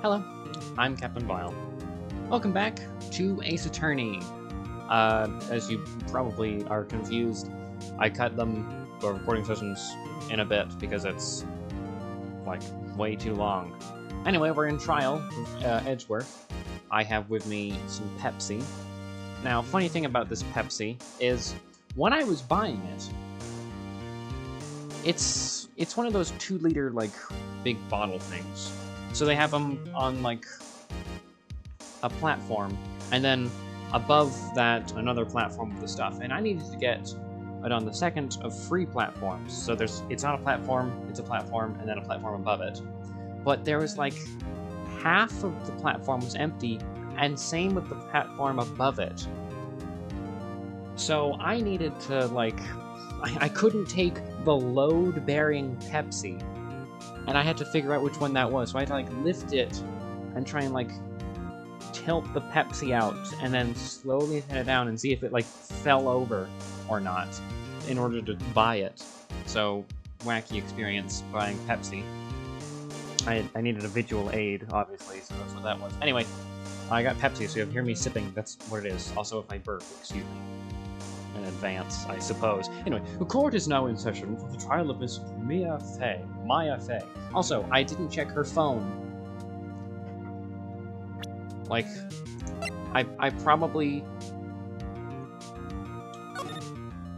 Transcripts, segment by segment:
Hello, I'm Captain Vile. Welcome back to Ace Attorney. As you probably are confused, I cut them, the recording sessions, in a bit because it's, like, way too long. Anyway, we're in trial, Edgeworth. I have with me some Pepsi. Now, funny thing about this Pepsi is, when I was buying it, it's one of those 2-liter, like, big bottle things. So they have them on, like, a platform, and then above that, another platform with the stuff. And I needed to get it on the second of 3 platforms. So it's not a platform, it's a platform, and then a platform above it. But there was, like, half of the platform was empty, and same with the platform above it. So I needed to, like, I couldn't take the load-bearing Pepsi, and I had to figure out which one that was. So I had to, like, lift it and try and, like, tilt the Pepsi out, and then slowly set it down and see if it, like, fell over or not in order to buy it. So, wacky experience buying Pepsi. I needed a visual aid, obviously, so that's what that was. Anyway, I got Pepsi, so you'll hear me sipping. That's what it is. Also, if I burp, excuse me. In advance, I suppose. Anyway, the court is now in session for the trial of Miss Maya Fey. Also, I didn't check her phone. Like, I probably...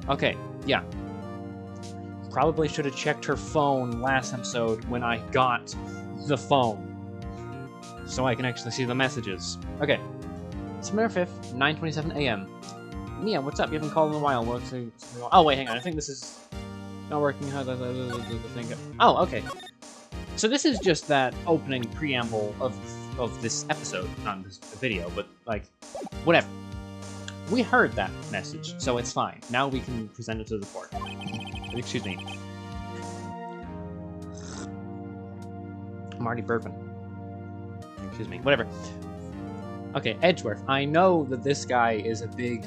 Okay, yeah. Probably should have checked her phone last episode when I got the phone. So I can actually see the messages. Okay. September 5th, 9:27 a.m. Mia, what's up? You haven't called in a while. Oh, wait, hang on. I think this is not working. How the thing go? Oh, okay. So this is just that opening preamble of this episode, not this video, but, like, whatever. We heard that message, so it's fine. Now we can present it to the court. Excuse me. I'm already burping. Excuse me. Whatever. Okay, Edgeworth. I know that this guy is a big...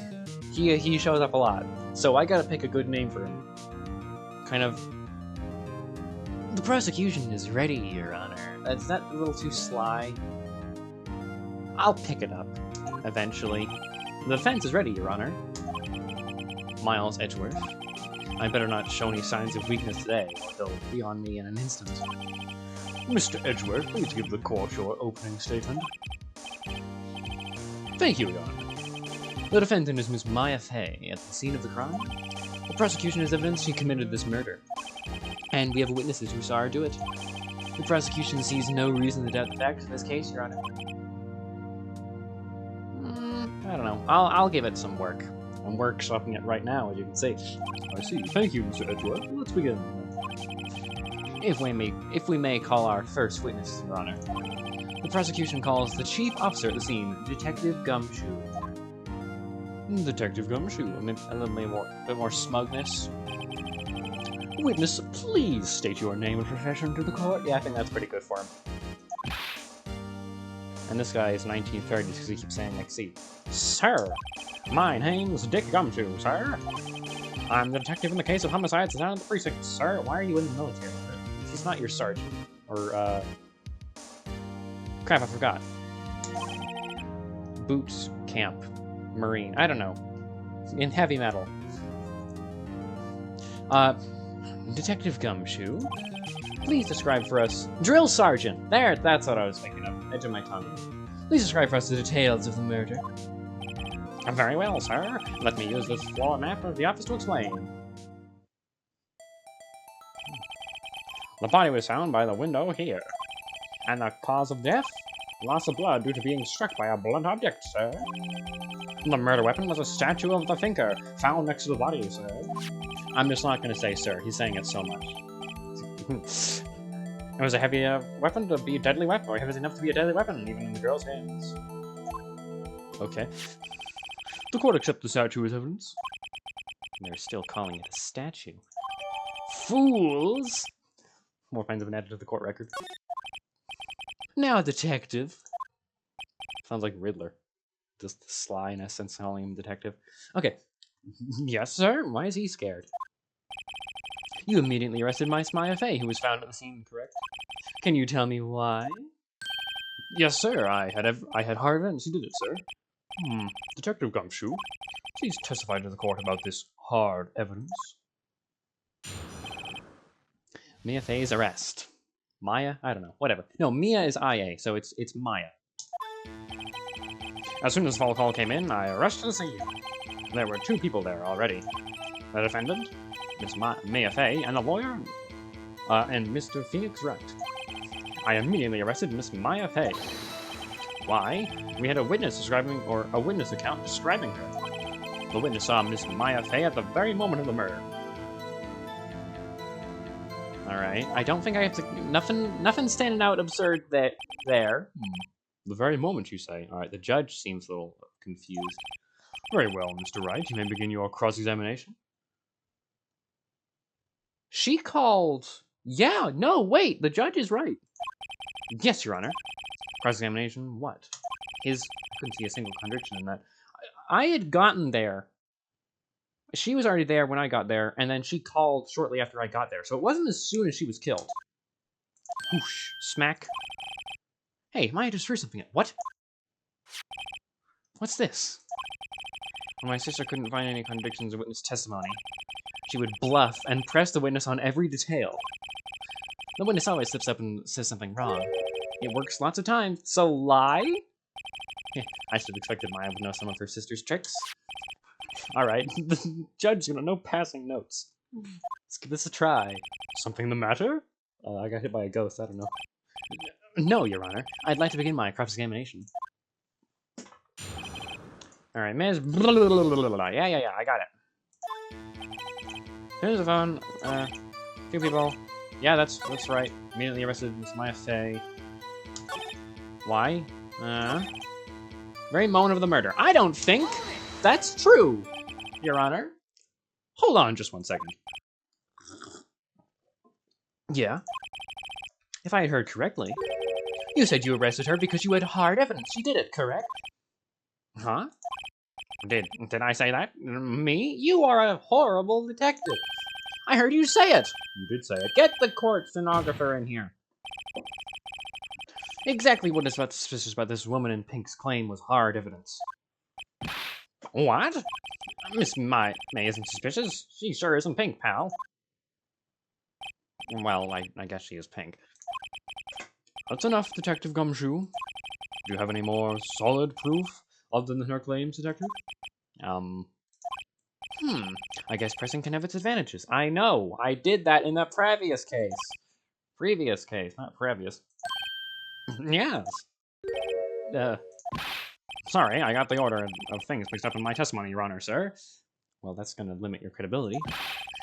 He shows up a lot, so I gotta pick a good name for him. Kind of... The prosecution is ready, Your Honor. Is that a little too sly? I'll pick it up, eventually. The defense is ready, Your Honor. Miles Edgeworth. I better not show any signs of weakness today, or they'll be on me in an instant. Mr. Edgeworth, please give the court your opening statement. Thank you, Your Honor. The defendant is Miss Maya Fey. At the scene of the crime, the prosecution has evidence she committed this murder. And we have witnesses who saw her do it. The prosecution sees no reason to doubt the facts of this case, Your Honor. I don't know. I'll give it some work. I'm workshopping it right now, as you can see. I see. Thank you, Mr. Edgeworth. Let's begin. If we may call our first witness, Your Honor. The prosecution calls the chief officer at the scene, Detective Gumshoe. Detective Gumshoe. I mean, a bit more smugness. Witness, please state your name and profession to the court. Yeah, I think that's pretty good for him. And this guy is 1930s because he keeps saying, like, see. Sir, my name's Dick Gumshoe, sir. I'm the detective in the case of homicides down at the precinct. Sir, why are you in the military? He's not your sergeant. Or, crap, I forgot. Boots Camp. Marine. I don't know. In heavy metal. Detective Gumshoe, please describe for us... Drill Sergeant! There, that's what I was thinking of. Edge of my tongue. Please describe for us the details of the murder. Very well, sir. Let me use this floor map of the office to explain. The body was found by the window here. And the cause of death? Loss of blood due to being struck by a blunt object, sir. The murder weapon was a statue of the thinker, found next to the body, sir. I'm just not going to say sir, he's saying it so much. It was a heavy weapon to be a deadly weapon, or heavy enough to be a deadly weapon, even in the girl's hands. Okay. The court accepts the statue as evidence. And they're still calling it a statue. Fools! More finds have been added to the court record. Now, detective. Sounds like Riddler. Just the slyness and calling him detective. Okay. Yes, sir? Why is he scared? You immediately arrested Miss Maya Fey, who was found at the scene, correct? Can you tell me why? Yes, sir. I had hard evidence. You did it, sir. Detective Gumshoe, please testify to the court about this hard evidence. Mia Fey's arrest. Maya? I don't know. Whatever. No, Mia is IA, so it's Maya. As soon as the phone call came in, I rushed to the scene. There were 2 people there already. The defendant, Miss Mia Fey, and the lawyer, and Mr. Phoenix Wright. I immediately arrested Miss Maya Fey. Why? We had a witness a witness account describing her. The witness saw Miss Maya Fey at the very moment of the murder. Alright, I don't think I have to... Nothing standing out absurd there. The very moment, you say. Alright, the judge seems a little confused. Very well, Mr. Wright, you may begin your cross-examination. She called... Yeah, no, wait, the judge is right. Yes, Your Honor. Cross-examination, what? I couldn't see a single contradiction in that. I had gotten there. She was already there when I got there, and then she called shortly after I got there. So it wasn't as soon as she was killed. Whoosh, smack. Hey, Maya just threw something at... What? What's this? When my sister couldn't find any contradictions in witness testimony, she would bluff and press the witness on every detail. The witness always slips up and says something wrong. It works lots of times, so lie? I should have expected Maya would know some of her sister's tricks. Alright, the judge's gonna know passing notes. Let's give this a try. Something the matter? I got hit by a ghost, I don't know. No, Your Honor. I'd like to begin my cross-examination. Alright, Ms. Yeah, I got it. Here's the phone. 2 people. Yeah, that's right. Immediately arrested Miss Maya Fey. Why? Very moment of the murder. I don't think that's true, Your Honor. Hold on just 1 second. Yeah? If I had heard correctly, you said you arrested her because you had hard evidence. You did it, correct? Huh? Did I say that? Me? You are a horrible detective. I heard you say it. You did say it. Get the court stenographer in here. Exactly what is suspicious about this woman in pink's claim was hard evidence. What? Miss May isn't suspicious. She sure isn't pink, pal. Well, I guess she is pink. That's enough, Detective Gumshoe. Do you have any more solid proof other than her claims, Detective? I guess pressing can have its advantages. I know. I did that in the previous case. Previous case, not previous. Yes. Sorry, I got the order of things mixed up in my testimony, Your Honor, sir. Well, that's going to limit your credibility.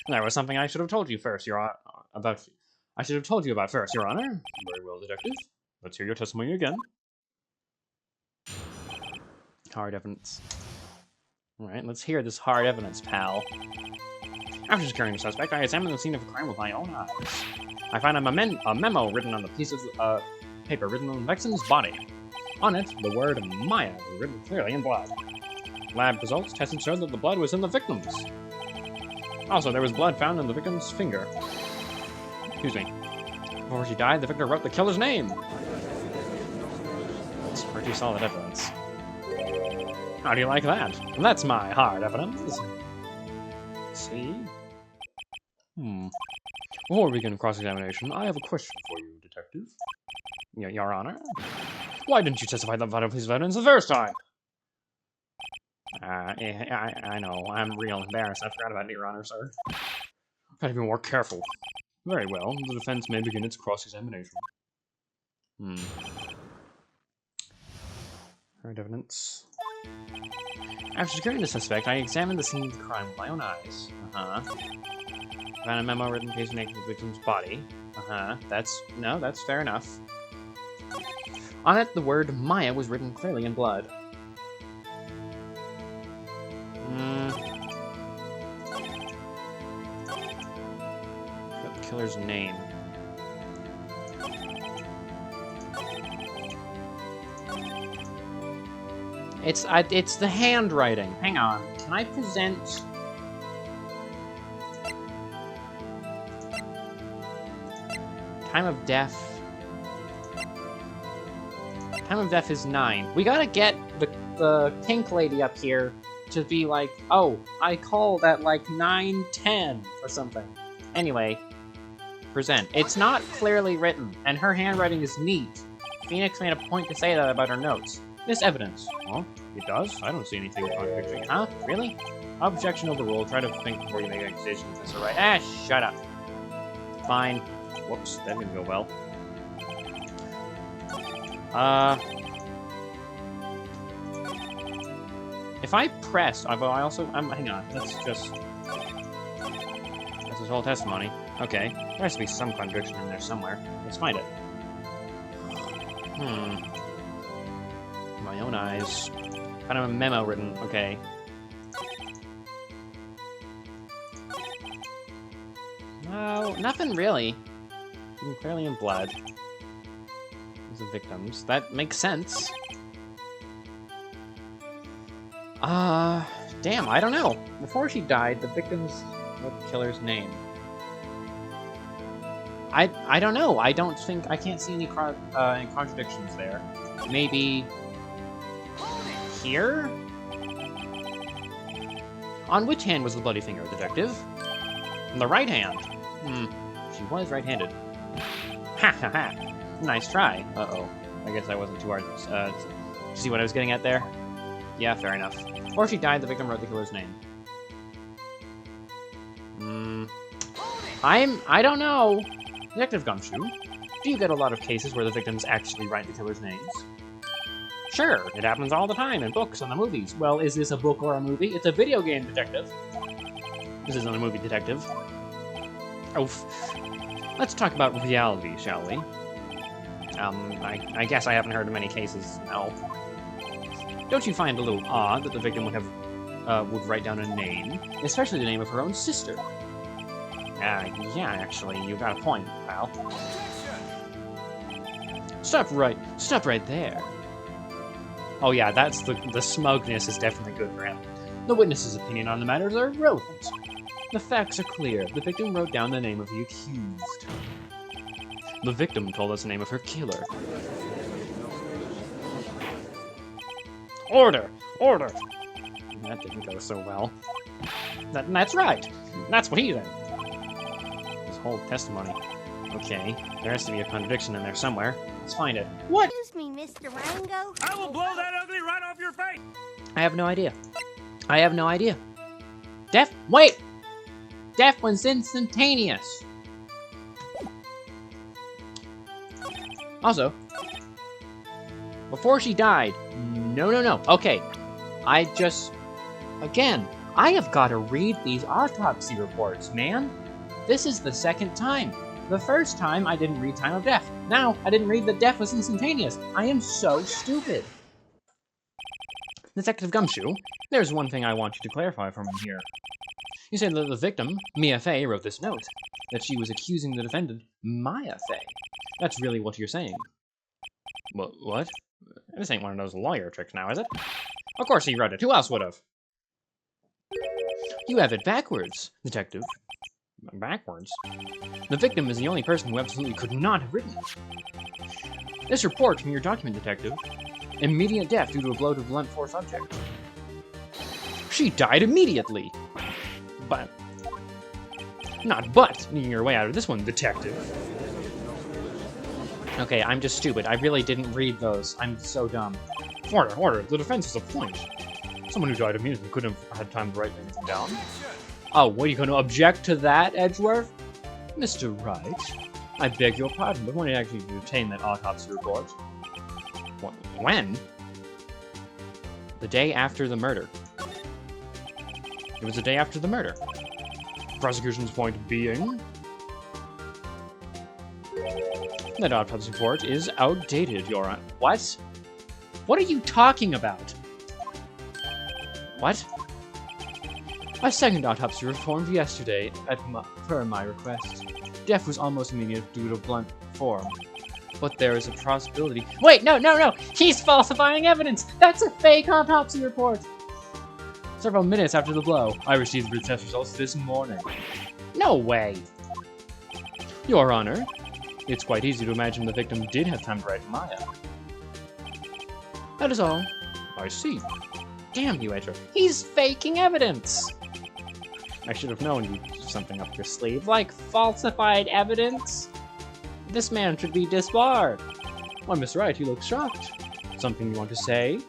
There was something I should have told you first, Your Honor. I should have told you about first, Your Honor. Very well, Detective. Let's hear your testimony again. Hard evidence. Alright, let's hear this hard evidence, pal. After securing the suspect, I examined the scene of a crime with my own eyes. I found a memo written on the piece of paper written on the victim's body. On it, the word Maya was written clearly in blood. Lab results tested showed that the blood was in the victim's. Also, there was blood found in the victim's finger. Excuse me. Before she died, the victim wrote the killer's name. That's pretty solid evidence. How do you like that? That's my hard evidence. See? Before we begin cross-examination, I have a question for you, Detective. Your Honor? Why didn't you testify that vital piece of evidence the first time? I know. I'm real embarrassed. I forgot about it, Your Honor, sir. Gotta be more careful. Very well. The defense may begin its cross-examination. Hard evidence. After securing the suspect, I examined the scene of the crime with my own eyes. Found a memo written page naked the victim's body. That's fair enough. On it, the word Maya was written clearly in blood. Got the killer's name. It's the handwriting. Hang on. Can I present... Time of death. Time of death is 9. We gotta get the pink lady up here to be like, oh, I called at like 9:10 or something. Anyway, present. It's not clearly written, and her handwriting is neat. Phoenix made a point to say that about her notes. This evidence. Well, it does? I don't see anything contradicting. Huh? Really? Objection overruled. Try to think before you make a decision if this is right. Ah, shut up. Fine. Whoops, that didn't go well. If I press, I also, hang on, that's just, that's his whole testimony. Okay, there has to be some contradiction in there somewhere. Let's find it. My own eyes. Kind of a memo written, okay. No, nothing really. Clearly in blood. These are victims. That makes sense. Damn, I don't know. Before she died, the victims wrote the killer's name. I don't know. I can't see any contradictions there. Maybe here? On which hand was the bloody finger, detective? On the right hand. She was right-handed. Ha ha ha. Nice try. Uh-oh. I guess I wasn't too hard. See what I was getting at there? Yeah, fair enough. Before she died, the victim wrote the killer's name. I don't know. Detective Gumshoe, do you get a lot of cases where the victims actually write the killer's names? Sure, it happens all the time in books and the movies. Well, is this a book or a movie? It's a video game, detective. This isn't a movie, detective. Oof. Let's talk about reality, shall we? I guess I haven't heard of many cases, no. Don't you find it a little odd that the victim would write down a name, especially the name of her own sister? Yeah, actually, you got a point, pal. Stop right there. Oh yeah, that's the smugness is definitely good for him. The witness's opinion on the matters are irrelevant. The facts are clear. The victim wrote down the name of the accused. The victim told us the name of her killer. Order! Order! That didn't go so well. That's right! That's what he said. His whole testimony. Okay, there has to be a contradiction in there somewhere. Let's find it. What? Excuse me, Mr. Rango. I will blow that ugly right off your face! I have no idea. I have no idea. Wait! Death was instantaneous! Also, before she died, no. Okay, again, I have got to read these autopsy reports, man. This is the second time. The first time, I didn't read time of death. Now, I didn't read that death was instantaneous. I am so stupid. Detective Gumshoe, there's one thing I want you to clarify for me here. You said that the victim, Mia Fey, wrote this note, that she was accusing the defendant, Maya Fey. That's really what you're saying. What? This ain't one of those lawyer tricks now, is it? Of course he wrote it. Who else would have? You have it backwards, detective. Backwards? The victim is the only person who absolutely could not have written it. This report from your document, detective. Immediate death due to a blow to blunt force object. She died immediately! Not sneaking your way out of this one, detective. Okay, I'm just stupid. I really didn't read those. I'm so dumb. Order. The defense is a point. Someone who died immediately couldn't have had time to write anything down. Oh, what, are you going to object to that, Edgeworth? Mr. Wright, I beg your pardon, but when did you actually obtain that autopsy report? When? The day after the murder. It was the day after the murder. Prosecution's point being... that autopsy report is outdated, Your Honor. What? What are you talking about? What? A second autopsy was performed yesterday per my request. Death was almost immediate due to blunt form. But there is a possibility— Wait, no! He's falsifying evidence! That's a fake autopsy report! Several minutes after the blow, I received the test results this morning. No way! Your Honor, it's quite easy to imagine the victim did have time to write Maya. That is all. I see. Damn you, Edgeworth. He's faking evidence! I should have known you'd have something up your sleeve, like falsified evidence. This man should be disbarred. Why, Miss Wright, you look shocked. Something you want to say?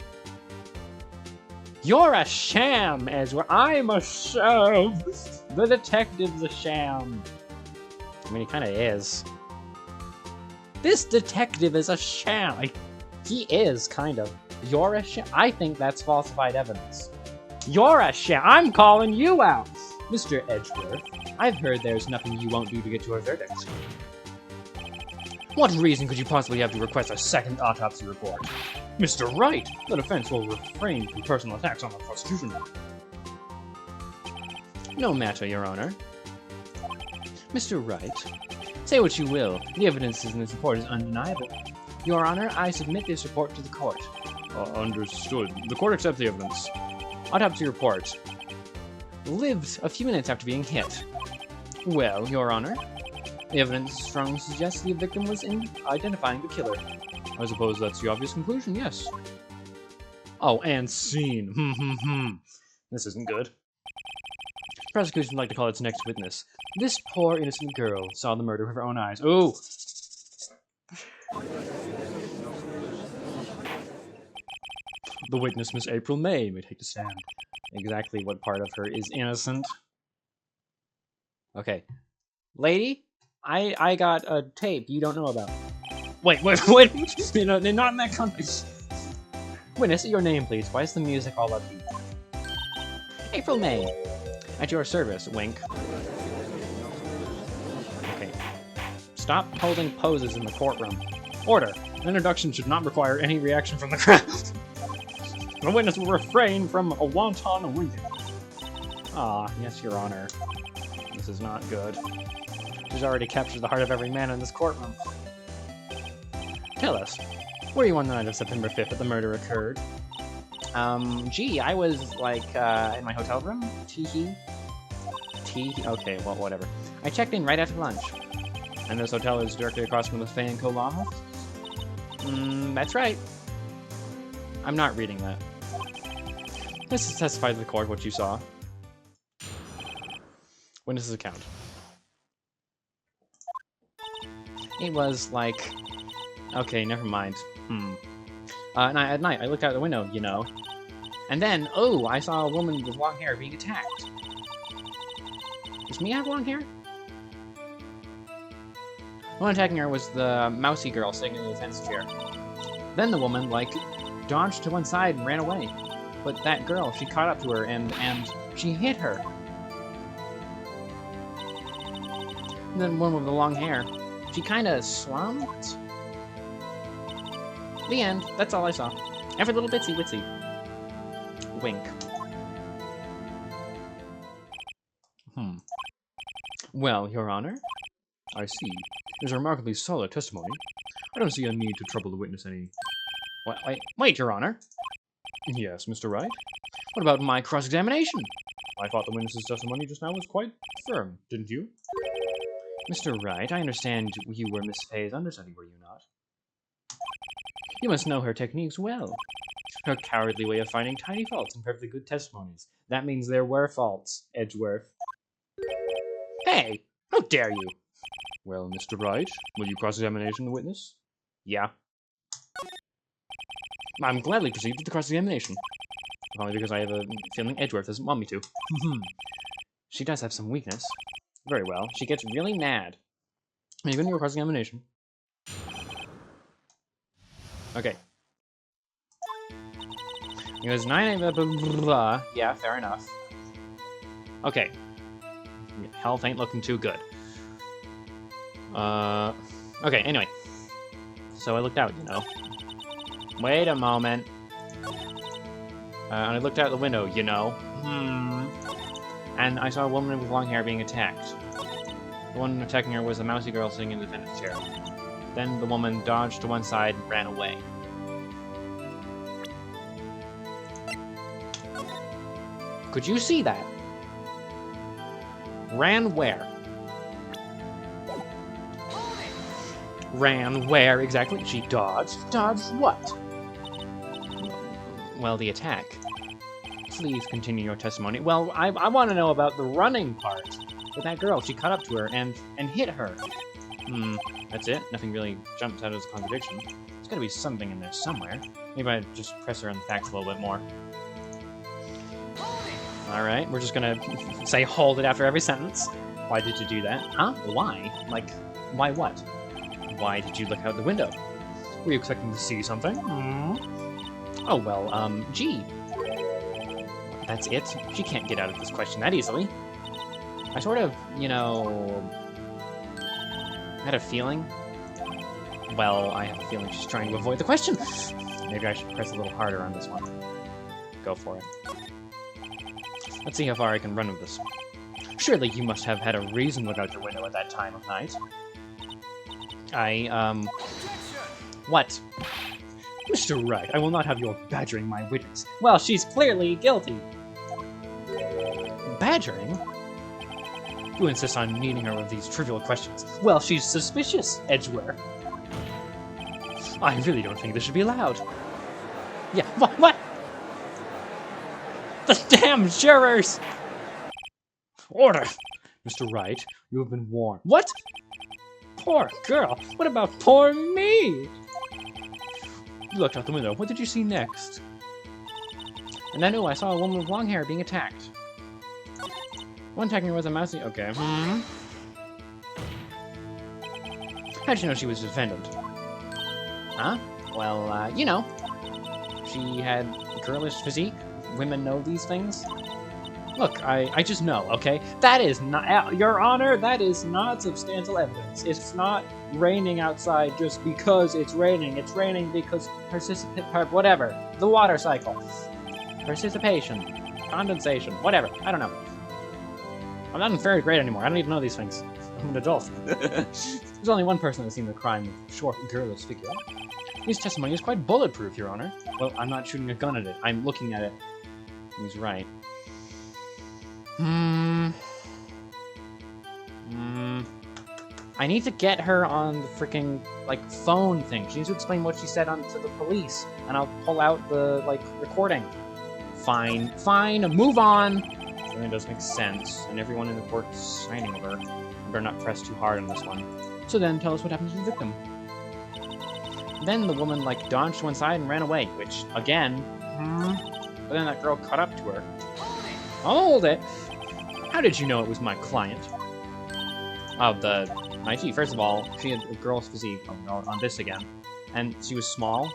You're a sham, Edgeworth. I'm a sham. The detective's a sham. I mean, he kind of is. This detective is a sham. He is, kind of. You're a sham? I think that's falsified evidence. You're a sham. I'm calling you out. Mr. Edgeworth, I've heard there's nothing you won't do to get your verdict. What reason could you possibly have to request a second autopsy report? Mr. Wright, the defense will refrain from personal attacks on the prosecution. No matter, Your Honor. Mr. Wright, say what you will. The evidence in this report is undeniable. Your Honor, I submit this report to the court. Understood. The court accepts the evidence. Autopsy report. Lived a few minutes after being hit. Well, Your Honor, the evidence strongly suggests the victim was in identifying the killer. I suppose that's the obvious conclusion, yes. Oh, and scene. This isn't good. The prosecution would like to call its next witness. This poor innocent girl saw the murder with her own eyes. Ooh! The witness, Miss April May take the stand. Exactly what part of her is innocent. Okay. Lady, I got a tape you don't know about. Wait. You know, they're not in that context. Witness, your name, please. Why is the music all upbeat? April May. At your service, wink. Okay. Stop holding poses in the courtroom. Order. An introduction should not require any reaction from the crowd. The witness will refrain from a wanton winking. Ah, yes, Your Honor. This is not good. She's already captured the heart of every man in this courtroom. Tell us, were you on the night of September 5th that the murder occurred? Gee, I was, like, in my hotel room? Tee-hee? Okay, well, whatever. I checked in right after lunch. And this hotel is directly across from the Fan Co. Law Office? That's right. I'm not reading that. This is testify to the court what you saw. Witness's account. It was like... Okay, never mind. At night, I looked out the window, you know. And then, oh, I saw a woman with long hair being attacked. Does Mia have long hair? The one attacking her was the mousy girl sitting in the defense chair. Then the woman, like, dodged to one side and ran away. But that girl, she caught up to her and she hit her. And then one with the long hair, she kind of slumped. The end. That's all I saw. Every little bitsy witsy. Wink. Well, Your Honor, I see. It is a remarkably solid testimony. I don't see a need to trouble the witness any... Wait, Your Honor. Yes, Mr. Wright? What about my cross-examination? I thought the witness's testimony just now was quite firm, didn't you? Mr. Wright, I understand you were Miss Fay's understudy, were you not? You must know her techniques well. Her cowardly way of finding tiny faults in perfectly good testimonies. That means there were faults, Edgeworth. Hey! How dare you! Well, Mr. Wright, will you cross-examination the witness? Yeah. I'm gladly proceed with the cross-examination. Only because I have a feeling Edgeworth doesn't want me to. She does have some weakness. Very well. She gets really mad. Are you going to do a cross-examination? Okay. It was 9 blah, blah, blah, blah. Yeah, fair enough. Okay. Health ain't looking too good. Okay, anyway. So I looked out, you know. Wait a moment. And I looked out the window, you know. And I saw a woman with long hair being attacked. The one attacking her was a mousy girl sitting in the defendant's chair. Then the woman dodged to one side and ran away. Could you see that? Ran where? Ran where exactly? She dodged? Dodged what? well, the attack. Please continue your testimony. Well, I want to know about the running part. With that girl, she caught up to her and hit her. That's it? Nothing really jumps out as a contradiction. There's gotta be something in there somewhere. Maybe I just press her on the facts a little bit more. Alright, we're just gonna say hold it after every sentence. Why did you do that? Huh? Why? Like, why what? Why did you look out the window? Were you expecting to see something? Oh, well, gee. That's it? She can't get out of this question that easily. I sort of, you know, had a feeling. Well, I have a feeling she's trying to avoid the question. Maybe I should press a little harder on this one. Go for it. Let's see how far I can run with this. Surely you must have had a reason without your window at that time of night. What? Mr. Wright, I will not have you badgering my witness. Well, she's clearly guilty. Badgering? You insist on needing her with these trivial questions. Well, she's suspicious, Edgeworth. I really don't think this should be allowed. Yeah, what? The damn jurors! Order! Mr. Wright, you have been warned. What? Poor girl. What about poor me? You looked out the window. What did you see next? And then, I saw a woman with long hair being attacked. One attacking her with a mousy. Okay. How'd you know she was a defendant? Huh? Well, you know. She had a girlish physique. Women know these things. Look, I just know, okay? That is not, Your Honor, that is not substantial evidence. It's not raining outside just because it's raining. It's raining because whatever. The water cycle. Participation. Condensation. Whatever. I don't know. I'm not in third grade anymore. I don't even know these things. I'm an adult. There's only one person that's seen the crime with short, girlish figure. His testimony is quite bulletproof, Your Honor. Well, I'm not shooting a gun at it. I'm looking at it. He's right. I need to get her on the freaking, like, phone thing. She needs to explain what she said to the police, and I'll pull out the, like, recording. Fine, move on! It really does make sense, and everyone in the court's signing over. I better not press too hard on this one. So then, tell us what happened to the victim. Then the woman, like, dodged to one side and ran away, which, again, but then that girl caught up to her. Hold it! How did you know it was my client? Oh, my gee, first of all, she had a girl's physique on this again. And she was small.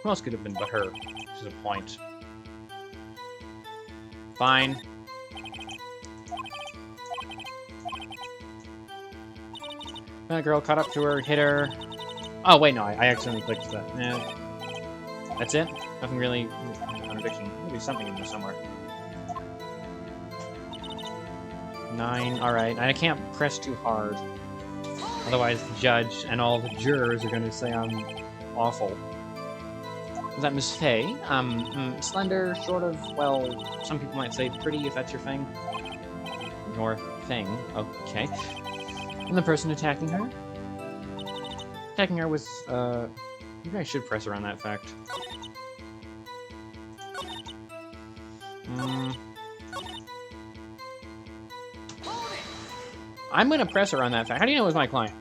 Who else could have been but her? Which is a point. Fine. That girl caught up to her, hit her. Oh, wait, no, I accidentally clicked that. Nah. That's it? Nothing really... contradiction. Maybe something in there somewhere. 9, alright. I can't press too hard. Otherwise the judge and all the jurors are gonna say I'm awful. Is that Miss Fay? Slender, sort of, well, some people might say pretty if that's your thing. Your thing, okay. And the person attacking her? Attacking her was, maybe I should press her on that fact. I'm gonna press her on that fact. How do you know it was my client?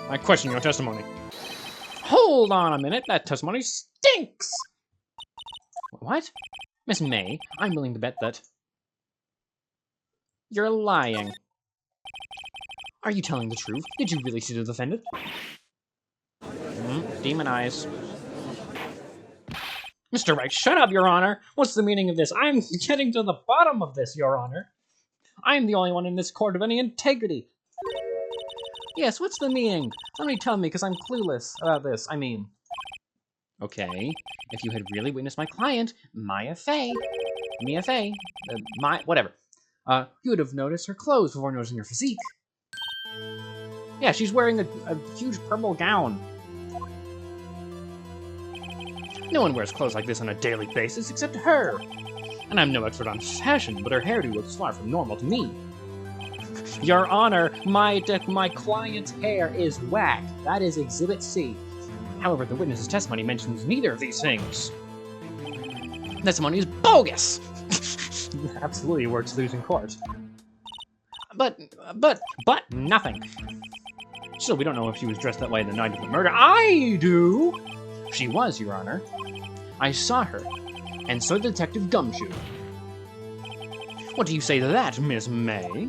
I question your testimony. Hold on a minute, that testimony stinks! What? Miss May, I'm willing to bet that... You're lying. Are you telling the truth? Did you really see the defendant? Demon eyes. Mr. Wright, shut up, Your Honor! What's the meaning of this? I'm getting to the bottom of this, Your Honor! I'm the only one in this court of any integrity! Yes, what's the meaning? Somebody tell me, because I'm clueless about this, I mean. Okay, if you had really witnessed my client, Mia Fay, whatever, you would have noticed her clothes before noticing her physique. Yeah, she's wearing a huge purple gown. No one wears clothes like this on a daily basis except her. And I'm no expert on fashion, but her hairdo looks far from normal to me. Your Honor, my client's hair is whack. That is Exhibit C. However, the witness's testimony mentions neither of these things. Testimony is bogus! Absolutely works lose in court. But nothing. Still, we don't know if she was dressed that way the night of the murder. I do! She was, Your Honor. I saw her, and so did Detective Gumshoe. What do you say to that, Miss May?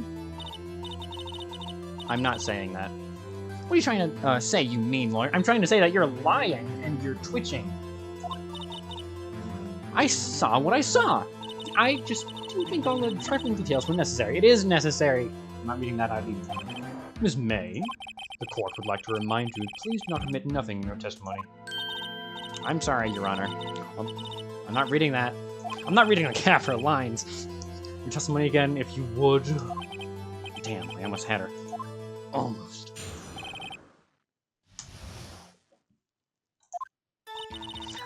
I'm not saying that. What are you trying to say, you mean lawyer? I'm trying to say that you're lying, and you're twitching. I saw what I saw. I just didn't think all the trifling details were necessary. It is necessary. I'm not reading that out either. Miss May, the court would like to remind you, please do not omit nothing in your testimony. I'm sorry, Your Honor. I'm not reading that. I'm not reading the capital lines. Your testimony again, if you would. Damn, I almost had her. Almost.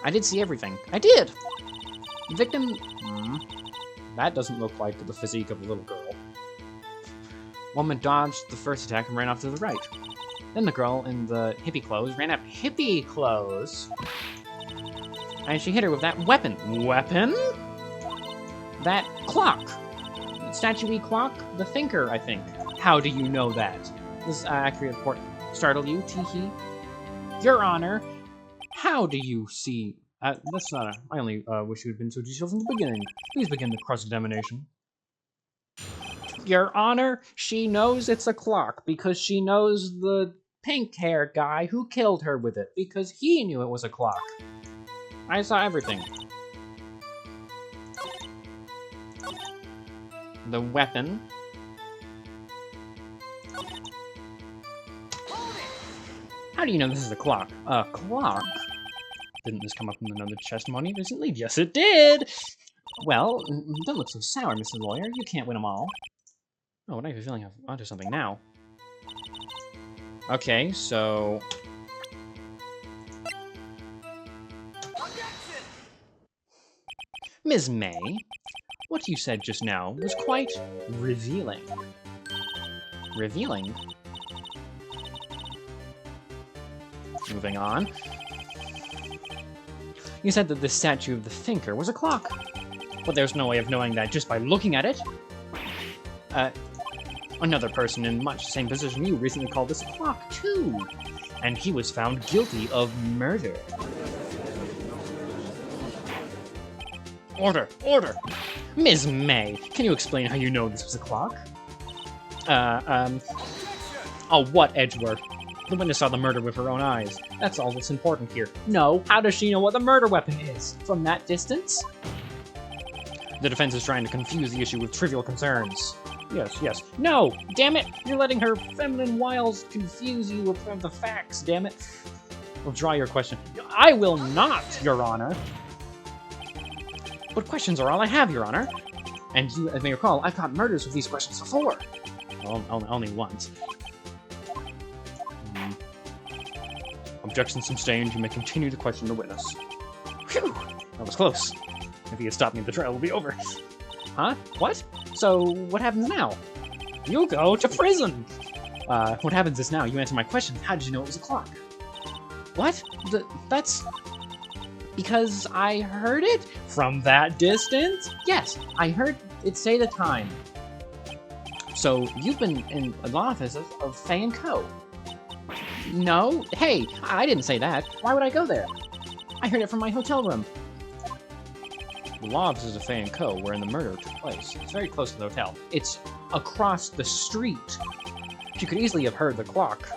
I did see everything. I did! The victim... that doesn't look like the physique of a little girl. Woman dodged the first attack and ran off to the right. Then the girl in the hippie clothes ran up hippie clothes. And she hit her with that weapon. Weapon? That clock. Statue-y clock? The thinker, I think. How do you know that? This accurate report startle you, teehee? Your Honor, how do you see... that's not a... I only wish you had been so detailed from the beginning. Please begin the cross-examination. Your Honor, she knows it's a clock because she knows the pink-haired guy who killed her with it because he knew it was a clock. I saw everything. The weapon. How do you know this is a clock? A clock? Didn't this come up in another testimony recently? Yes, it did! Well, don't look so sour, Mr. Lawyer. You can't win them all. Oh, I have a feeling I'm onto something now. Okay, so... Ms. May, what you said just now was quite revealing. Revealing? Moving on. You said that the statue of the thinker was a clock. But there's no way of knowing that just by looking at it. Another person in much the same position you recently called this a clock, too. And he was found guilty of murder. Order! Order! Ms. May, can you explain how you know this was a clock? Oh, what, Edgeworth? The witness saw the murder with her own eyes. That's all that's important here. No, how does she know what the murder weapon is? From that distance? The defense is trying to confuse the issue with trivial concerns. Yes, yes. No! Damn it! You're letting her feminine wiles confuse you with the facts, damn it. Withdraw your question. I will not, Your Honor! But questions are all I have, Your Honor. And you, as may recall, I've caught murders with these questions before. Well, only once. Objection sustained. You may continue to question the witness. Phew! That was close. If he had stopped me, the trial would be over. Huh? What? So, what happens now? You go to prison! What happens is now, you answer my question. How did you know it was a clock? What? That's... Because I heard it? From that distance? Yes, I heard it say the time. So, you've been in the office of Fay & Co. No? Hey, I didn't say that. Why would I go there? I heard it from my hotel room. The law offices of Fay & Co. where the murder took place. It's very close to the hotel. It's across the street. She could easily have heard the clock.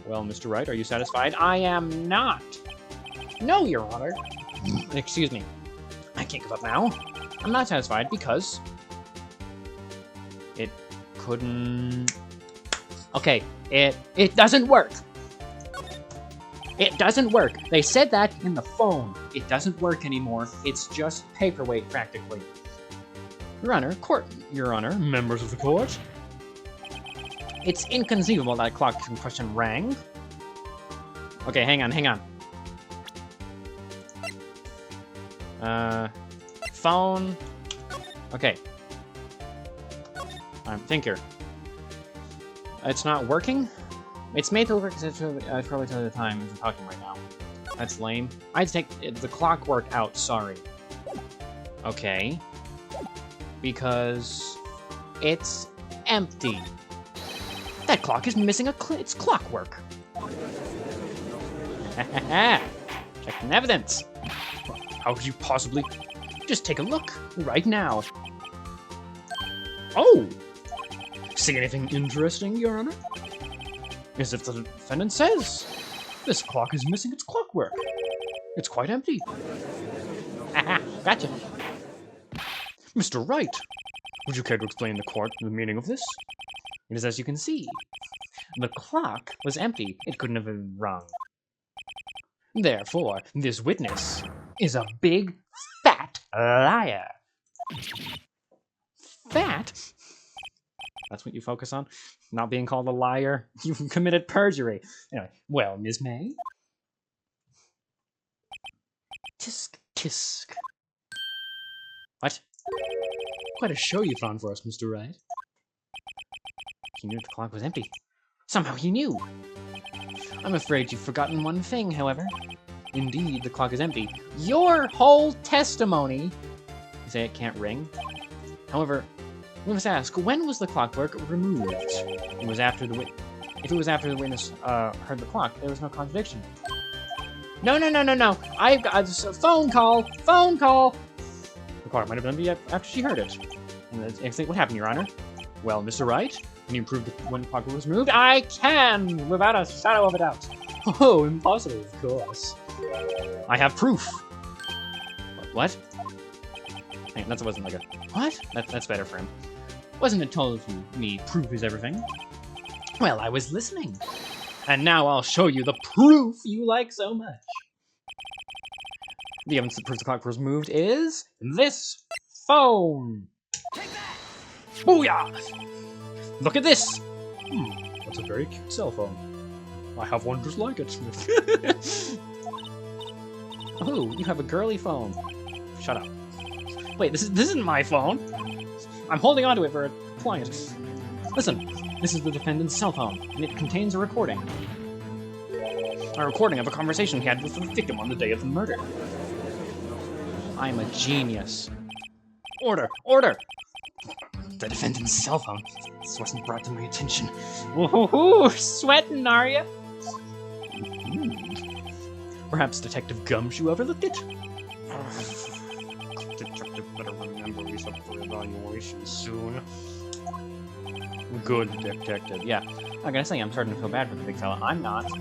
Well, Mr. Wright, are you satisfied? I am not. No, Your Honor. Excuse me. I can't give up now. I'm not satisfied because... it couldn't... Okay, it doesn't work. It doesn't work. They said that in the phone. It doesn't work anymore. It's just paperweight, practically. Your Honor, Your Honor, members of the court. It's inconceivable that clock in question rang. Okay, hang on. Phone. Okay. I'm thinker. It's not working? It's made to look like it's probably to the time as we're talking right now. That's lame. I had to take the clockwork out, sorry. Okay. Because it's empty. That clock is missing its clockwork. Checking evidence. How could you possibly? Just take a look right now. Oh! See anything interesting, Your Honor? As if the defendant says. This clock is missing its clockwork. It's quite empty. Haha, gotcha. Mr. Wright, would you care to explain to the court the meaning of this? It is as you can see. The clock was empty. It couldn't have been wrong. Therefore, this witness is a big, fat liar. Fat? That's what you focus on? Not being called a liar? You've committed perjury. Anyway, well, Ms. May? Tisk, tisk. What? Quite a show you put on for us, Mr. Wright. He knew the clock was empty. Somehow he knew. I'm afraid you've forgotten one thing, however. Indeed, the clock is empty. Your whole testimony! You say it can't ring? However, we must ask, when was the clockwork removed? It was after the If it was after the witness heard the clock, there was no contradiction. No. I've got a phone call! Phone call! The clock might have been empty after she heard it. And what happened, Your Honor? Well, Mr. Wright, can you prove when the clockwork was removed? I can! Without a shadow of a doubt. Oh, impossible, of course. I have proof. What? Hey, that wasn't like a... What? That's better for him. Wasn't it told me proof is everything? Well, I was listening. And now I'll show you the proof you like so much. The evidence that proves the clock was moved is this phone. Take that! Booyah! Look at this! That's a very cute cell phone. I have one just like it. Oh, you have a girly phone. Shut up. Wait, this isn't my phone. I'm holding onto it for a client. Listen, this is the defendant's cell phone, and it contains a recording. A recording of a conversation he had with the victim on the day of the murder. I'm a genius. Order! Order! The defendant's cell phone. This wasn't brought to my attention. Woohoo! Sweating, are ya? Perhaps Detective Gumshoe overlooked it? Detective better remember he's up for evaluation soon. Good detective. Yeah, I gotta say, I'm starting to feel bad for the big fella. I'm not.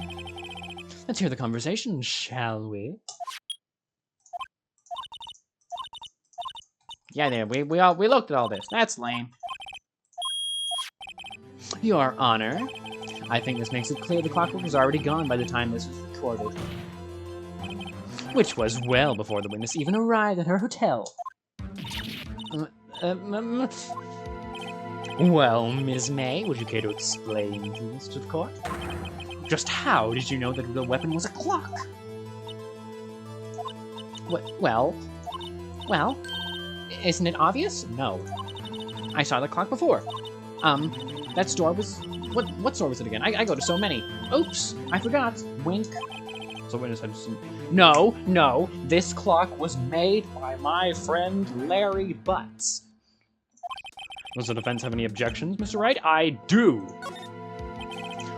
Let's hear the conversation, shall we? Yeah, we looked at all this. That's lame. Your Honor, I think this makes it clear the clockwork was already gone by the time this was recorded. Which was well before the witness even arrived at her hotel. Well, Ms. May, would you care to explain this to the court? Just how did you know that the weapon was a clock? Well, isn't it obvious? No. I saw the clock before. That store was... What store was it again? I go to so many. Oops, I forgot. Wink. So witness had some... No, this clock was made by my friend Larry Butts. Does the defense have any objections, Mr. Wright? I do.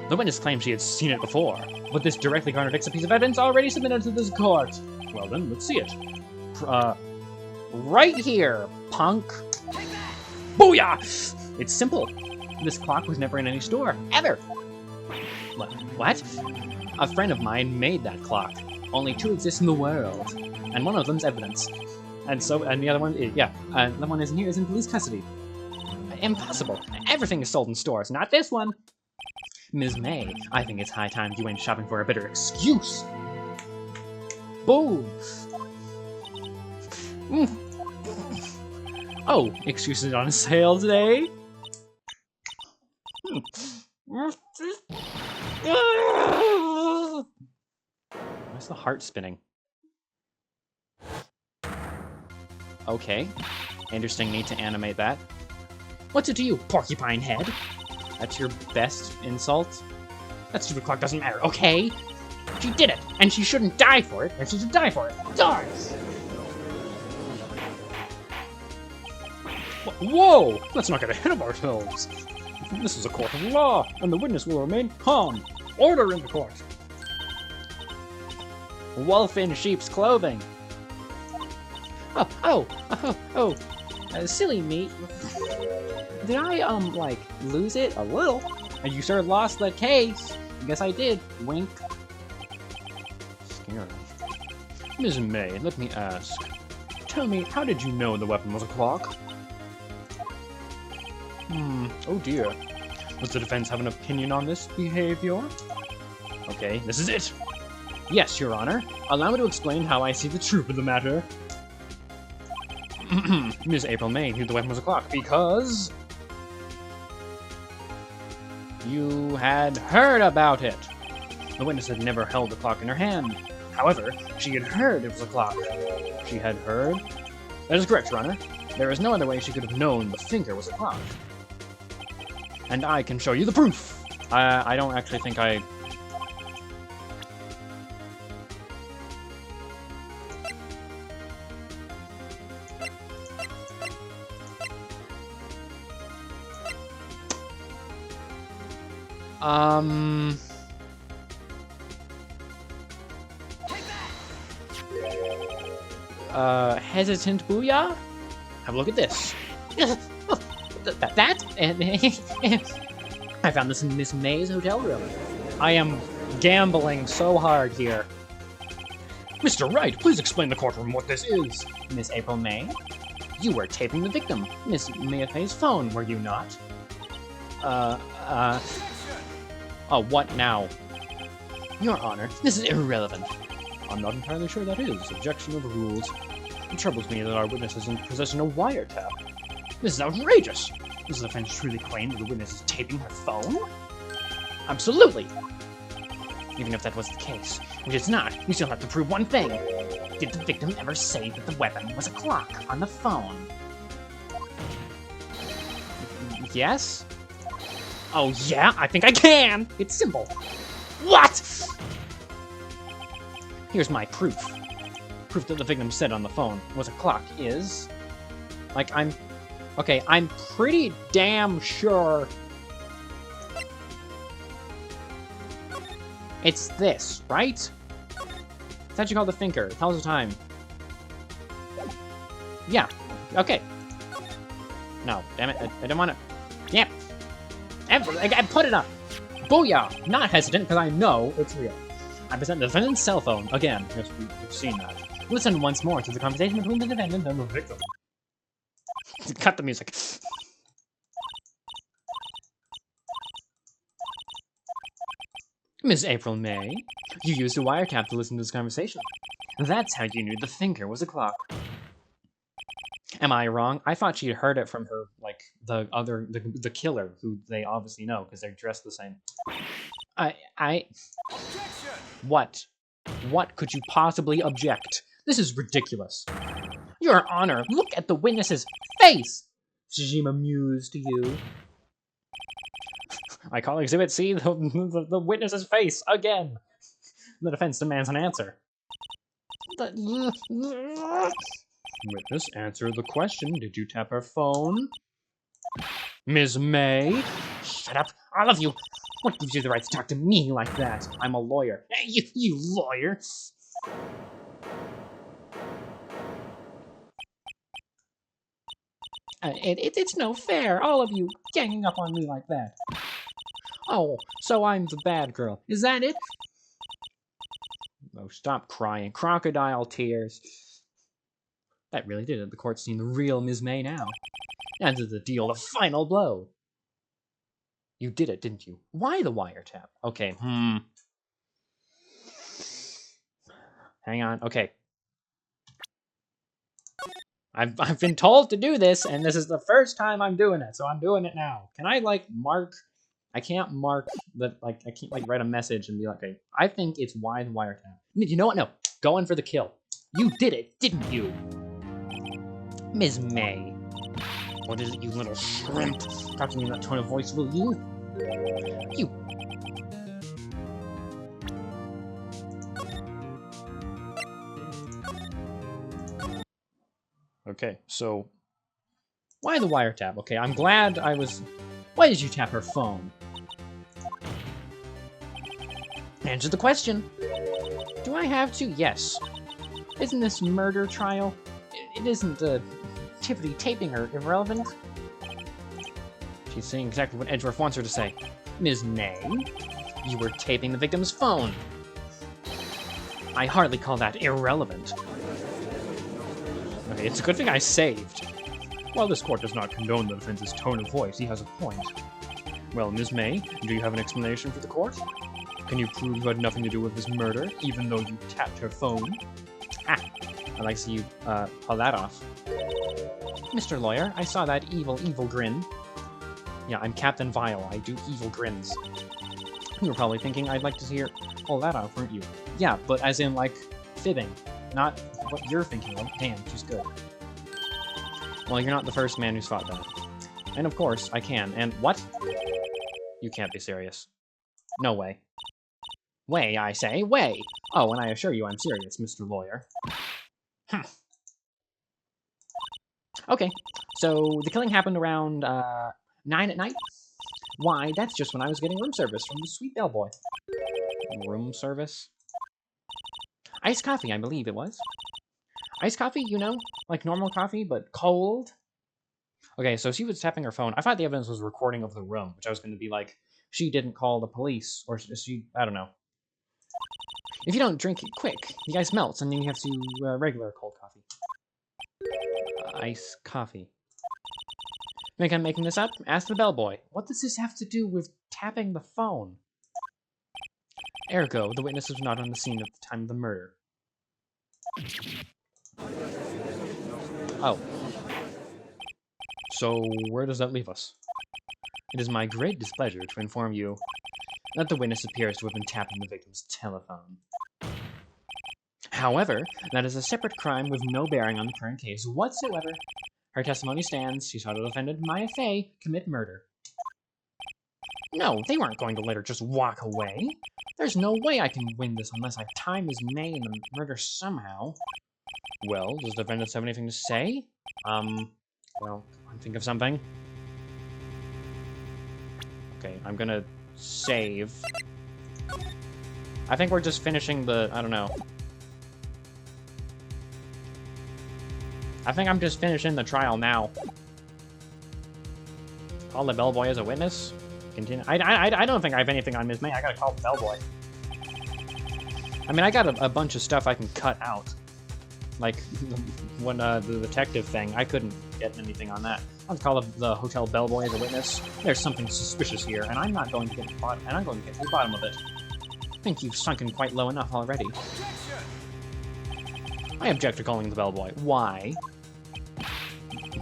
The witness claims she had seen it before, but this directly contradicts a piece of evidence already submitted to this court. Well then, let's see it. Right here, punk. Booyah! It's simple. This clock was never in any store, ever. What? A friend of mine made that clock. Only 2 exist in the world, and one of them's evidence. And the other one, the one isn't here, is in police custody. Impossible. Everything is sold in stores, not this one. Ms. May, I think it's high time you went shopping for a better excuse. Boom. Oh, excuses on sale today? Why's the heart spinning? Okay. Interesting need to animate that. What's it to you, porcupine head? That's your best insult? That stupid clock doesn't matter, okay? She did it, and she shouldn't die for it, and she should die for it. Die! Whoa! Let's not get ahead of ourselves. This is a court of law, and the witness will remain calm. Order in the court. Wolf in sheep's clothing. Silly me. Did I, like, lose it a little? You sure lost the case. Guess I did. Wink. Scary. Ms. May, let me ask. Tell me, how did you know the weapon was a clock? Oh dear. Does the defense have an opinion on this behavior? Okay, this is it. Yes, Your Honor. Allow me to explain how I see the truth of the matter. Ms. April May knew the weapon was a clock because... you had heard about it. The witness had never held the clock in her hand. However, she had heard it was a clock. She had heard? That is correct, Your Honor. There is no other way she could have known the finger was a clock. And I can show you the proof. I don't actually think I... Hesitant booyah? Have a look at this. I found this in Miss May's hotel room. I am gambling so hard here. Mr. Wright, please explain the courtroom what this is. Miss April May? You were taping the victim, Miss May's phone, were you not? Oh, what now? Your Honor, this is irrelevant. I'm not entirely sure that is. Objection overruled. It troubles me that our witness is in possession of wiretap. This is outrageous! Does the defense truly claim that the witness is taping her phone? Absolutely! Even if that was the case, which it's not, we still have to prove one thing. Did the victim ever say that the weapon was a clock on the phone? Yes? Oh yeah, I think I can! It's simple. What?! Here's my proof. Proof that the victim said on the phone was a clock is... like, okay, I'm pretty damn sure... it's this, right? It's actually called the Thinker. It tells the time. Yeah, okay. No, damn it, I didn't want to... Yep. I put it up! Booyah! Not hesitant, because I know it's real. I present the defendant's cell phone. Again, yes, we've seen that. Listen once more to the conversation between the defendant and the victim. Cut the music. Miss April May, you used a wiretap to listen to this conversation. That's how you knew the Thinker was a clock. Am I wrong? I thought she had heard it from her, like, the killer, who they obviously know, because they're dressed the same. Objection! What? What could you possibly object? This is ridiculous. Your Honor, look at the witness's face! Seem amused to you? I call Exhibit C the witness's face, again! The defense demands an answer. Witness, answer the question. Did you tap her phone? Ms. May? Shut up, all of you! What gives you the right to talk to me like that? I'm a lawyer. You lawyer! It's no fair, all of you ganging up on me like that. Oh, so I'm the bad girl. Is that it? Oh, stop crying. Crocodile tears. That really did it. The court's seen the real Ms. May now. And to the deal, the final blow. You did it, didn't you? Why the wiretap? Okay, Hang on, okay. I've been told to do this, and this is the first time I'm doing it, so I'm doing it now. Can I, like, mark... I can't mark the, like, I can't, like, write a message and be like, okay, I think it's why the wiretap. You know what? No. Go in for the kill. You did it, didn't you? Ms. May. What is it, you little shrimp? Talk to me in that tone of voice, will you? You... Okay, so... Why the wiretap? Okay, I'm glad I was... Why did you tap her phone? Answer the question. Do I have to? Yes. Isn't this murder trial? It isn't, Tiffany taping her irrelevant? She's saying exactly what Edgeworth wants her to say. Ms. May, you were taping the victim's phone. I hardly call that irrelevant. Okay, it's a good thing I saved. While this court does not condone the defense's tone of voice, he has a point. Well, Ms. May, do you have an explanation for the court? Can you prove you had nothing to do with this murder, even though you tapped her phone? Ah, I'd like to see you, pull that off. Mr. Lawyer, I saw that evil grin. Yeah, I'm Captain Vile. I do evil grins. You were probably thinking I'd like to hear pull that off, weren't you? Yeah, but as in, like, fibbing. Not what you're thinking of. Damn, she's good. Well, you're not the first man who's thought that. And of course, I can. And what? You can't be serious. No way. Way, I say, way! Oh, and I assure you I'm serious, Mr. Lawyer. Okay, so the killing happened around, 9 at night? Why, that's just when I was getting room service from the sweet bellboy. Room service? Iced coffee, I believe it was. Iced coffee, you know? Like normal coffee, but cold? Okay, so she was tapping her phone. I thought the evidence was recording of the room, which I was going to be like, she didn't call the police, or she, I don't know. If you don't drink it quick, the ice melts, and then you have to, regular cold coffee. Iced coffee. Think I'm making this up? Ask the bellboy. What does this have to do with tapping the phone? Ergo, the witness was not on the scene at the time of the murder. Oh. So, where does that leave us? It is my great displeasure to inform you that the witness appears to have been tapping the victim's telephone. However, that is a separate crime with no bearing on the current case whatsoever. Her testimony stands. She saw the defendant, Maya Fey, commit murder. No, they weren't going to let her just walk away. There's no way I can win this unless I tie Ms. May in the murder somehow. Well, does the defendant have anything to say? Well, I think of something. Okay, I'm gonna save. I think we're just finishing the, I don't know. I think I'm just finishing the trial now. Call the bellboy as a witness? Continue. I don't think I have anything on Ms. May. I gotta call the bellboy. I mean, I got a bunch of stuff I can cut out. Like, when, the detective thing, I couldn't get anything on that. I'll call the hotel bellboy as a witness. There's something suspicious here, and I'm not going to get to the bottom, and I'm going to get to the bottom of it. I think you've sunken quite low enough already. I object to calling the bellboy. Why?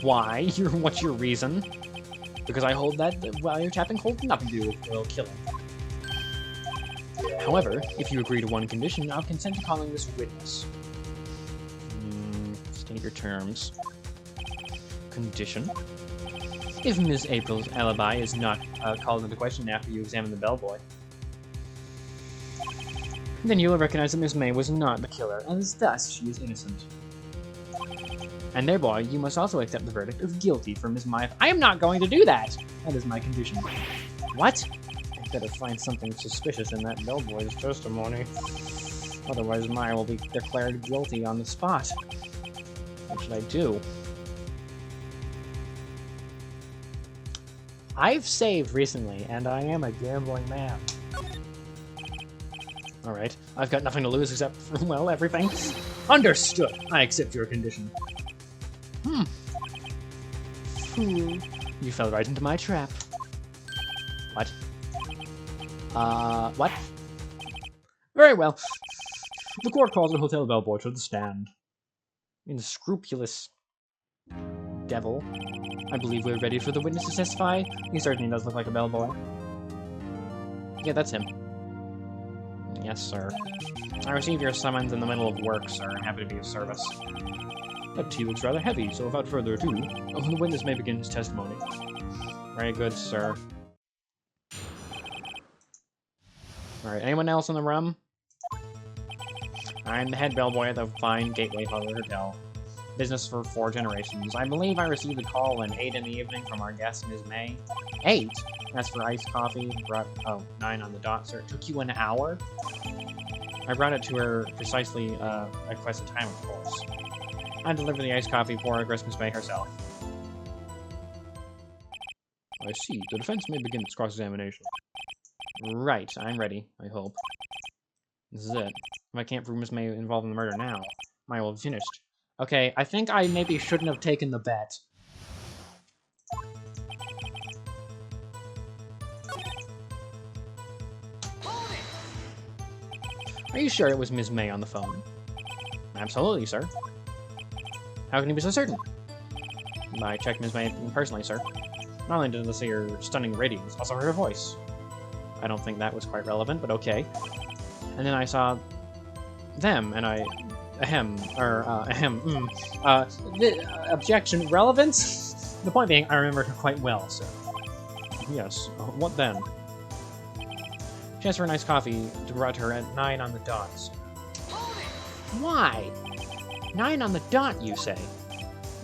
Why? What's your reason? Because I hold that while you're tapping cold nothing to do with killing. However, if you agree to one condition, I'll consent to calling this witness. State your terms. Condition. If Ms. April's alibi is not called into question after you examine the bellboy, then you will recognize that Ms. May was not the killer, and thus she is innocent. And thereby, you must also accept the verdict of guilty for Ms. Maya. I am not going to do that! That is my condition. What? I better find something suspicious in that bellboy's testimony. Otherwise, Maya will be declared guilty on the spot. What should I do? I've saved recently, and I am a gambling man. Alright, I've got nothing to lose except for, well, everything. Understood! I accept your condition. Fool. You fell right into my trap. What? What? Very well. The court calls the hotel bellboy to the stand. Unscrupulous devil. I believe we're ready for the witness to testify. He certainly does look like a bellboy. Yeah, that's him. Yes, sir. I received your summons in the middle of work, sir. I'm happy to be of service. That tea looks rather heavy, so without further ado, the witness may begin his testimony. Very good, sir. Alright, anyone else in the room? I'm the head bellboy at the fine Gateway Hotel. Business for 4 generations. I believe I received a call at 8 in the evening from our guest, Ms. May. 8? That's for iced coffee. Brought, 9 on the dot, sir. It took you an hour? I brought it to her precisely, requested time, of course. I delivered the iced coffee for her, Miss May herself. I see. The defense may begin its cross-examination. Right. I'm ready, I hope. This is it. If I can't prove Miss May involved in the murder now, I will have finished. Okay, I think I maybe shouldn't have taken the bet. Are you sure it was Ms. May on the phone? Absolutely, sir. How can you be so certain? I checked Ms. May personally, sir. Not only did I see her stunning radiance, also heard her voice. I don't think that was quite relevant, but okay. And then I saw them, and I... objection, relevance? The point being, I remember her quite well, sir. Yes, what then? She asked for a nice coffee to brought to her at 9 on the dot. Why? 9 on the dot, you say?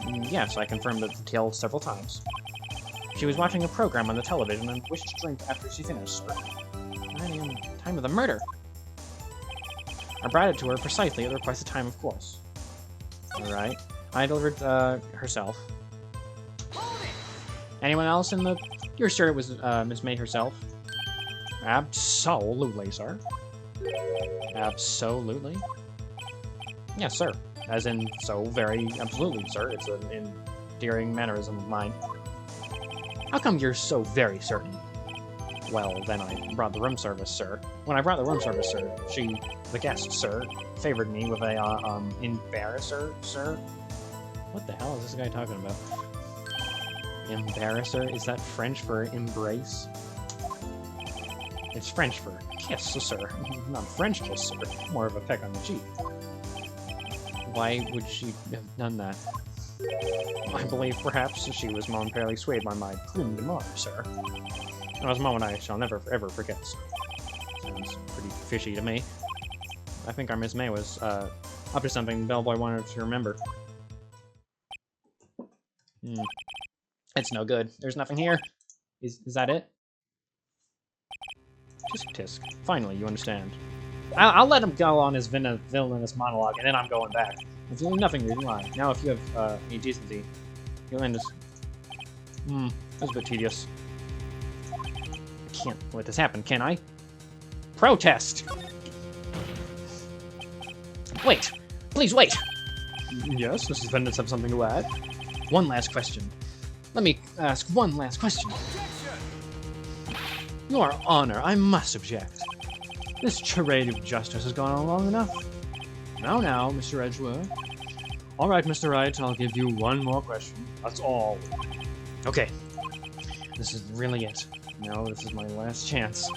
Yes, I confirmed the detail several times. She was watching a program on the television and wished to drink after she finished, sir. 9 a.m. time of the murder. I brought it to her precisely at the requested time, of course. Alright. I delivered, herself. Anyone else in the... You're sure it was, Miss May herself? Absolutely, sir. Absolutely? Yes, sir. As in, so very absolutely, sir. It's an endearing mannerism of mine. How come you're so very certain? Well, then I brought the room service, sir. When I brought the room service, sir, the guest, sir, favored me with a, embarrasser, sir? What the hell is this guy talking about? Embarrasser? Is that French for embrace? It's French for kiss, sir. Not French kiss, sir. More of a peck on the cheek. Why would she have done that? I believe perhaps she was momentarily swayed by my plume de mort, sir. It was a moment I shall never, ever forget, sir. Sounds pretty fishy to me. I think our Miss May was, up to something Bellboy wanted to remember. It's no good. There's nothing here. Is that it? Tisk tisk. Finally, you understand. I'll let him go on his villainous monologue, and then I'm going back. There's really nothing to lie. Now, if you have any decency, you'll end this. That's a bit tedious. I can't let this happen, can I? Protest! Wait! Please wait! Yes, the defendants have something to add. One last question. Let me ask one last question. Your Honor, I must object. This charade of justice has gone on long enough. Now, Mr. Edgeworth. All right, Mr. Wright, I'll give you one more question. That's all. Okay. This is really it. No, this is my last chance.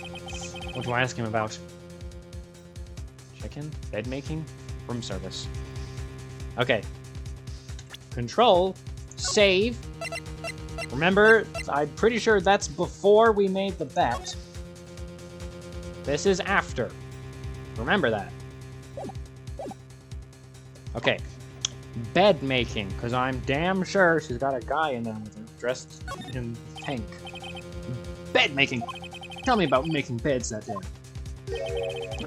What do I ask him about? Check-in? Bed making? Room service. Okay. Control. Save. Remember, I'm pretty sure that's before we made the bet. This is after. Remember that. Okay. Bed making, because I'm damn sure she's got a guy in there with her, dressed in pink. Bed making. Tell me about making beds that day.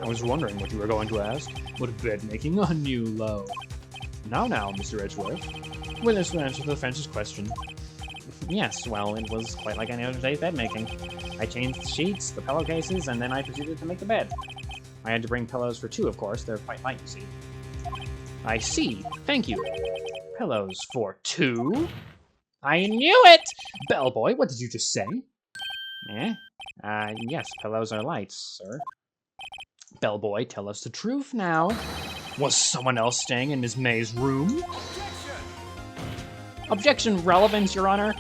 I was wondering what you were going to ask. What bed making on you, low? Now, Mr. Edgeworth. Willis will answer the French's question. Yes, well, it was quite like any other day's bed making. I changed the sheets, the pillowcases, and then I proceeded to make the bed. I had to bring pillows for 2, of course. They're quite light, you see. I see. Thank you. Pillows for 2? I knew it! Bellboy, what did you just say? Yes, pillows are light, sir. Bellboy, tell us the truth now. Was someone else staying in Miss May's room? Objection relevance, Your Honor.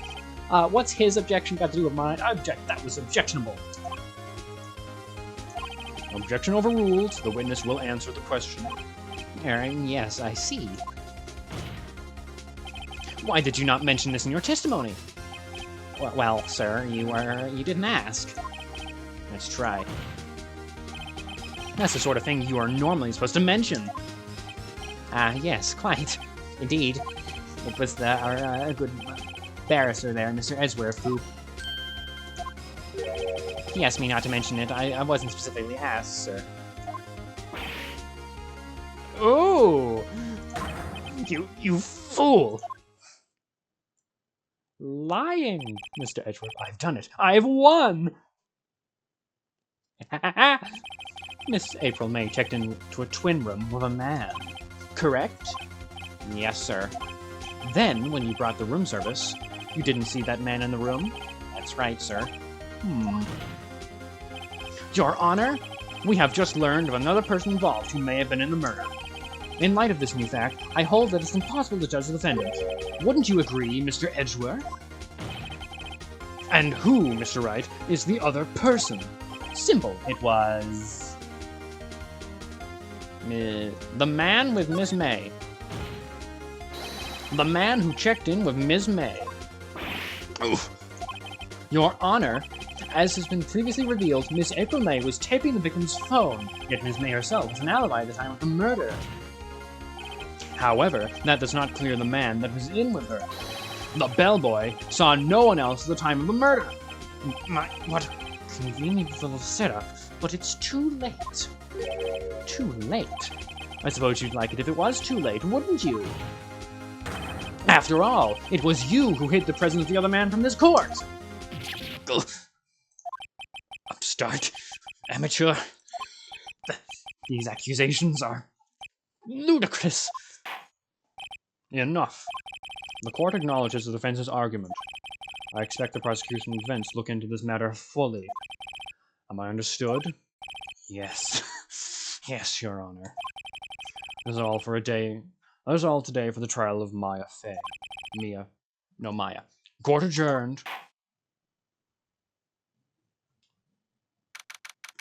What's his objection got to do with mine? Object. That was objectionable. Objection overruled. The witness will answer the question. Yes, I see. Why did you not mention this in your testimony? Well, sir, you didn't ask. Let's try. That's the sort of thing you are normally supposed to mention. Yes, quite. Indeed. It was our good barrister there, Mr. Edgeworth, who... He asked me not to mention it. I wasn't specifically asked, sir. Oh! You fool! Lying, Mr. Edgeworth. I've done it. I've won! Miss April May checked into a twin room with a man. Correct? Yes, sir. Then, when you brought the room service, you didn't see that man in the room? That's right, sir. Your Honor, we have just learned of another person involved who may have been in the murder. In light of this new fact, I hold that it's impossible to judge the defendant. Wouldn't you agree, Mr. Edgeworth? And who, Mr. Wright, is the other person? Simple. It was... the man with Miss May. The man who checked in with Miss May. Oof. Your Honor, as has been previously revealed, Miss April May was taping the victim's phone, yet Miss May herself was an alibi at the time of the murder. However, that does not clear the man that was in with her. The bellboy saw no one else at the time of the murder. What a convenient little setup, but it's too late. Too late? I suppose you'd like it if it was too late, wouldn't you? After all, it was you who hid the presence of the other man from this court. Ugh. Upstart. Amateur. These accusations are ludicrous. Enough. The court acknowledges the defense's argument. I expect the prosecution and defense look into this matter fully. Am I understood? Yes. Yes, Your Honor. That is all for a day. That is all today for the trial of Maya Fey. Maya. Court adjourned.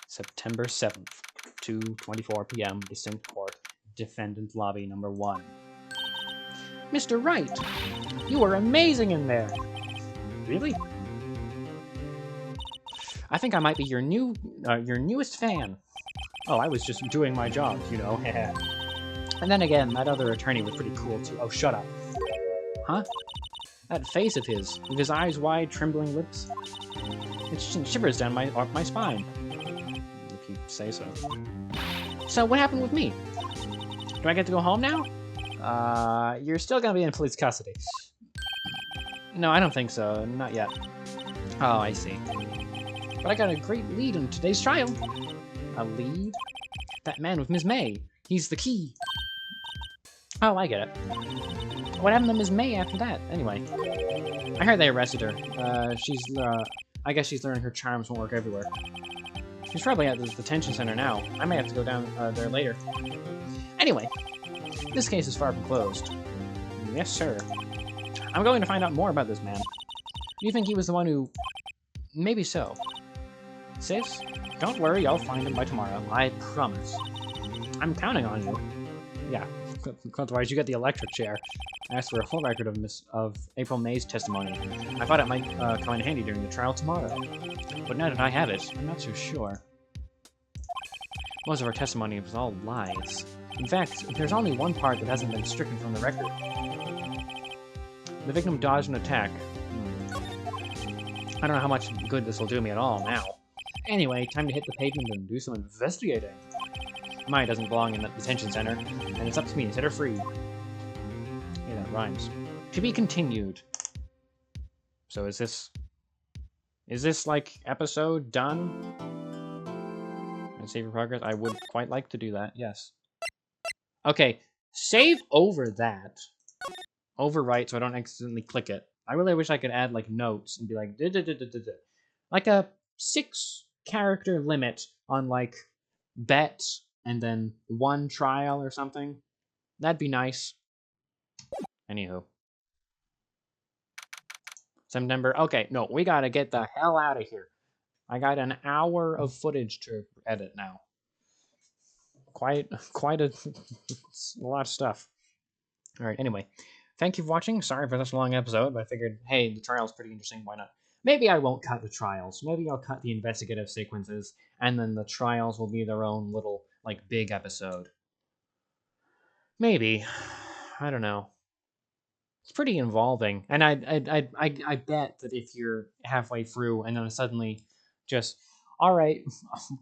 September 7th, 2:24 p.m. Distinct Court, Defendant Lobby Number 1. Mr. Wright, you were amazing in there. Really? I think I might be your newest fan. Oh, I was just doing my job, you know. And then again, that other attorney was pretty cool too. Oh, shut up. Huh? That face of his, with his eyes wide, trembling lips. It shivers down my spine. If you say so. So, what happened with me? Do I get to go home now? You're still gonna be in police custody. No, I don't think so. Not yet. Oh, I see. But I got a great lead in today's trial. A lead? That man with Miss May. He's the key. Oh, I get it. What happened to Miss May after that, anyway? I heard they arrested her. I guess she's learning her charms won't work everywhere. She's probably at the detention center now. I may have to go down there later. Anyway, this case is far from closed. Yes, sir. I'm going to find out more about this man. Do you think he was the one who... Maybe so. Sis, don't worry, I'll find him by tomorrow. I promise. I'm counting on you. Yeah, otherwise you get the electric chair. I asked for a full record of April May's testimony. I thought it might come in handy during the trial tomorrow. But now that I have it, I'm not so sure. Most of her testimony was all lies. In fact, there's only one part that hasn't been stricken from the record. The victim dodged an attack. I don't know how much good this will do me at all now. Anyway, time to hit the pavement and do some investigating. Maya doesn't belong in the detention center, and it's up to me to set her free. Yeah, that rhymes. To be continued. So is this like episode done? And save your progress? I would quite like to do that, yes. Okay, save over that. Overwrite so I don't accidentally click it. I really wish I could add like notes and be like like a 6-character limit on like bet and then 1 trial or something. That'd be nice. Anywho. September. Okay, no, we gotta get the hell out of here. I got an hour of footage to edit now. Quite a lot of stuff. Alright, anyway. Thank you for watching. Sorry for this long episode, but I figured, hey, the trial's pretty interesting, why not? Maybe I won't cut the trials. Maybe I'll cut the investigative sequences, and then the trials will be their own little, like, big episode. Maybe. I don't know. It's pretty involving, and I bet that if you're halfway through and then suddenly just, all right,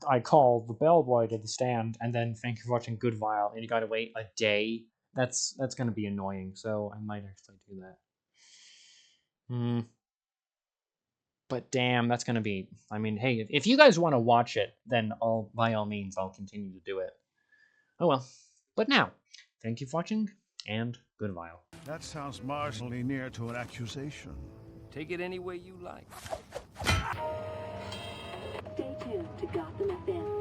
I call the bellboy to the stand, and then thank you for watching Good Vile, and you gotta wait a day. That's gonna be annoying. So I might actually do that. But damn, that's gonna be. I mean, hey, if you guys want to watch it, then by all means, I'll continue to do it. Oh well. But now, thank you for watching, and Good Vile. That sounds marginally near to an accusation. Take it any way you like. Stay tuned to Gotham FM.